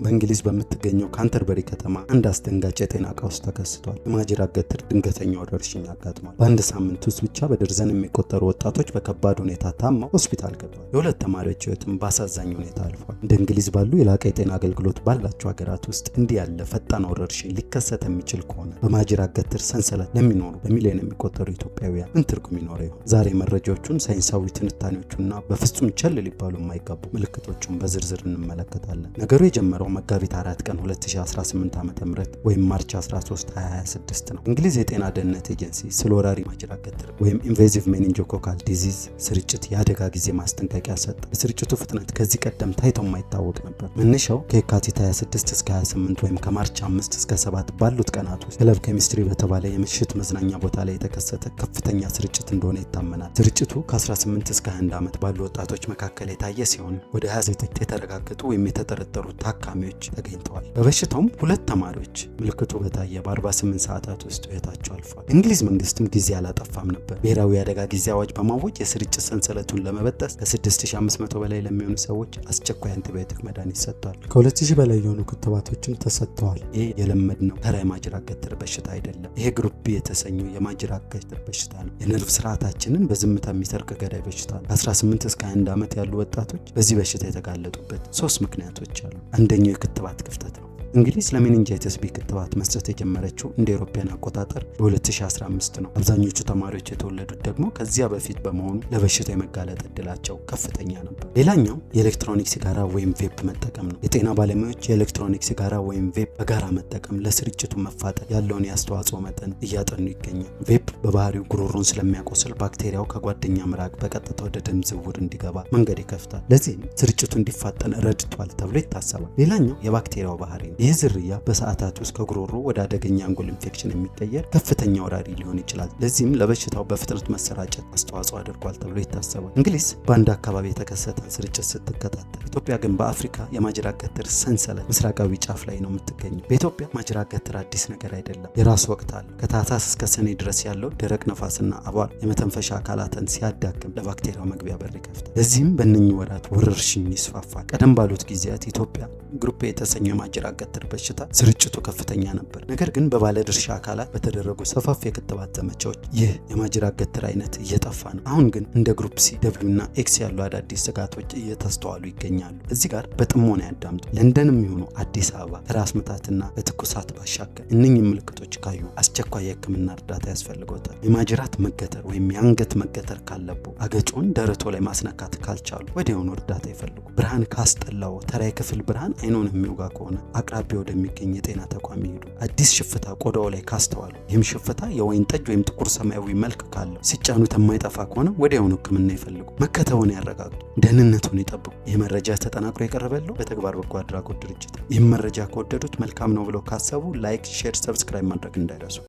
በእንግሊዝ በምትገኘው ካንተርበሪ ከተማ አንድ አስደንጋጭ የጤና ቀውስ ተከስቷል። የማጅራት ገትር ድንገተኛ ወረርሽኝ አጋጥሟል። በአንድ ሳምንት ውስጥ ብቻ በደርዘን የሚቆጠሩ ወጣቶች በከባድ ሁኔታ ታመው ሆስፒታል ገብተዋል። የሁለት ተማሪዎች ሕይወትም በአሳዛኝ ሁኔታ አልፏል። እንደ እንግሊዝ ባሉ የላቀ የጤና አገልግሎት ባላቸው ሀገራት ውስጥ እንዲህ ያለ ፈጣን ወረርሽኝ ሊከሰት የሚችል ከሆነ በማጅራት ገትር ሰንሰለት ለሚኖሩ በሚሊዮን የሚቆጠሩ ኢትዮጵያውያን ምን ትርጉም ይኖረው ይሆን? ዛሬ መረጃዎቹን፣ ሳይንሳዊ ትንታኔዎቹና በፍጹም ቸል ሊባሉ የማይገቡ ምልክቶቹን በዝርዝር እንመለከታለን። ነገሩ የጀመረው መጋቢት 4 ቀን 2018 ዓ.ም ወይም ማርች 13 2026 ነው። እንግሊዝ የጤና ደህንነት ኤጀንሲ ስለ ወራሪ ማጅራት ገትር ወይም ኢንቬዚቭ ሜኒንጆኮካል ዲዚዝ ስርጭት የአደጋ ጊዜ ማስጠንቀቂያ ሰጠ። የስርጭቱ ፍጥነት ከዚህ ቀደም ታይቶ የማይታወቅ ነበር። መነሻው ከየካቲት 26 እስከ 28 ወይም ከማርች 5 እስከ 7 ባሉት ቀናት ውስጥ ክለብ ኬሚስትሪ በተባለ የምሽት መዝናኛ ቦታ ላይ የተከሰተ ከፍተኛ ስርጭት እንደሆነ ይታመናል። ስርጭቱ ከ18 እስከ 21 ዓመት ባሉ ወጣቶች መካከል የታየ ሲሆን ወደ 29 የተረጋገጡ ወይም የተጠረጠሩ ታካሚዎች ተገኝተዋል። በበሽታውም ሁለት ተማሪዎች ምልክቱ በታየ በ48 ሰዓታት ውስጥ ሕይወታቸው አልፏል። የእንግሊዝ መንግስትም ጊዜ አላጠፋም ነበር። ብሔራዊ የአደጋ ጊዜ አዋጅ በማወጅ የስርጭት ሰንሰለቱን ለመበጠስ ከ6500 በላይ ለሚሆኑ ሰዎች አስቸኳይ አንቲባዮቲክ መድኃኒት ሰጥቷል። ከ2000 በላይ የሆኑ ክትባቶችን ተሰጥተዋል። ይህ የለመድነው ተራ የማጅራት ገትር በሽታ አይደለም። ይሄ ግሩፕ ቢ የተሰኘው የማጅራት ገትር በሽታ ነው። የነርቭ ስርዓታችንን በዝምታ የሚሰርቅ ገዳይ በሽታ ነው። ከ18 እስከ 21 ዓመት ያሉ ወጣቶች በዚህ በሽታ የተጋለጡበት 3 ምክንያቶች አሉ። አንደኛው የክትባት ክፍተት ነው። እንግሊዝ ለሜኒንጃይተስ ቢ ክትባት መስጠት የጀመረችው እንደ አውሮፓውያን አቆጣጠር በ2015 ነው። አብዛኞቹ ተማሪዎች የተወለዱት ደግሞ ከዚያ በፊት በመሆኑ ለበሽታው የመጋለጥ እድላቸው ከፍተኛ ነበር። ሌላኛው የኤሌክትሮኒክ ሲጋራ ወይም ቬፕ መጠቀም ነው። የጤና ባለሙያዎች የኤሌክትሮኒክ ሲጋራ ወይም ቬፕ በጋራ መጠቀም ለስርጭቱ መፋጠን ያለውን የአስተዋጽኦ መጠን እያጠኑ ይገኛል። ቬፕ በባህሪው ጉሮሮን ስለሚያቆስል ባክቴሪያው ከጓደኛ ምራቅ በቀጥታ ወደ ደም ዝውውር እንዲገባ መንገድ ይከፍታል። ለዚህም ስርጭቱ እንዲፋጠን ረድቷል ተብሎ ይታሰባል። ሌላኛው የባክቴሪያው ባህሪ ነው። ይህ ዝርያ በሰዓታት ውስጥ ከጉሮሮ ወደ አደገኛ አንጎል ኢንፌክሽን የሚቀየር ከፍተኛ ወራሪ ሊሆን ይችላል። ለዚህም ለበሽታው በፍጥነት መሰራጨት አስተዋጽኦ አድርጓል ተብሎ ይታሰባል። እንግሊዝ በአንድ አካባቢ የተከሰተን ስርጭት ስትከታተል፣ ኢትዮጵያ ግን በአፍሪካ የማጅራት ገትር ሰንሰለት ምስራቃዊ ጫፍ ላይ ነው የምትገኘው። በኢትዮጵያ ማጅራት ገትር አዲስ ነገር አይደለም። የራሱ ወቅት አለ። ከታህሳስ እስከ ሰኔ ድረስ ያለው ደረቅ ነፋስና አቧራ የመተንፈሻ አካላትን ሲያዳክም ለባክቴሪያው መግቢያ በር ይከፍታል። ለዚህም በእነኚህ ወራት ወረርሽኝ ይስፋፋል። ቀደም ባሉት ጊዜያት ኢትዮጵያ ግሩፕ የተሰኘው የማጅራት ገትር በሽታ ስርጭቱ ከፍተኛ ነበር። ነገር ግን በባለድርሻ አካላት በተደረጉ ሰፋፊ የክትባት ዘመቻዎች ይህ የማጅራት ገትር አይነት እየጠፋ ነው። አሁን ግን እንደ ግሩፕ ሲ፣ ደብሊው እና ኤክስ ያሉ አዳዲስ ስጋቶች እየተስተዋሉ ይገኛሉ። እዚህ ጋር በጥሞና ያዳምጡ። ለንደንም ይሁኑ አዲስ አበባ ከራስ ምታትና ከትኩሳት ባሻገር እነኚህ ምልክቶች ካዩ አስቸኳይ የሕክምና እርዳታ ያስፈልጎታል። የማጅራት መገተር ወይም የአንገት መገተር ካለብዎ፣ አገጮን ደረቶ ላይ ማስነካት ካልቻሉ ወዲያውኑ እርዳታ ይፈልጉ። ብርሃን ካስጠላው፣ ተራ የክፍል ብርሃን አይኖን የሚወጋ ከሆነ አቅራቢያ ወደሚገኝ የጤና ተቋም ይሄዱ። አዲስ ሽፍታ ቆዳው ላይ ካስተዋሉ፣ ይህም ሽፍታ የወይን ጠጅ ወይም ጥቁር ሰማያዊ መልክ ካለው፣ ሲጫኑት የማይጠፋ ከሆነ ወዲያውኑ ሕክምና ይፈልጉ። መከተውን ያረጋግጡ፣ ደህንነቱን ይጠብቁ። ይህ መረጃ ተጠናክሮ የቀረበለው በተግባር በጎ አድራጎት ድርጅት። ይህም መረጃ ከወደዱት መልካም ነው ብለው ካሰቡ ላይክ፣ ሼር፣ ሰብስክራይብ ማድረግ እንዳይረሱ።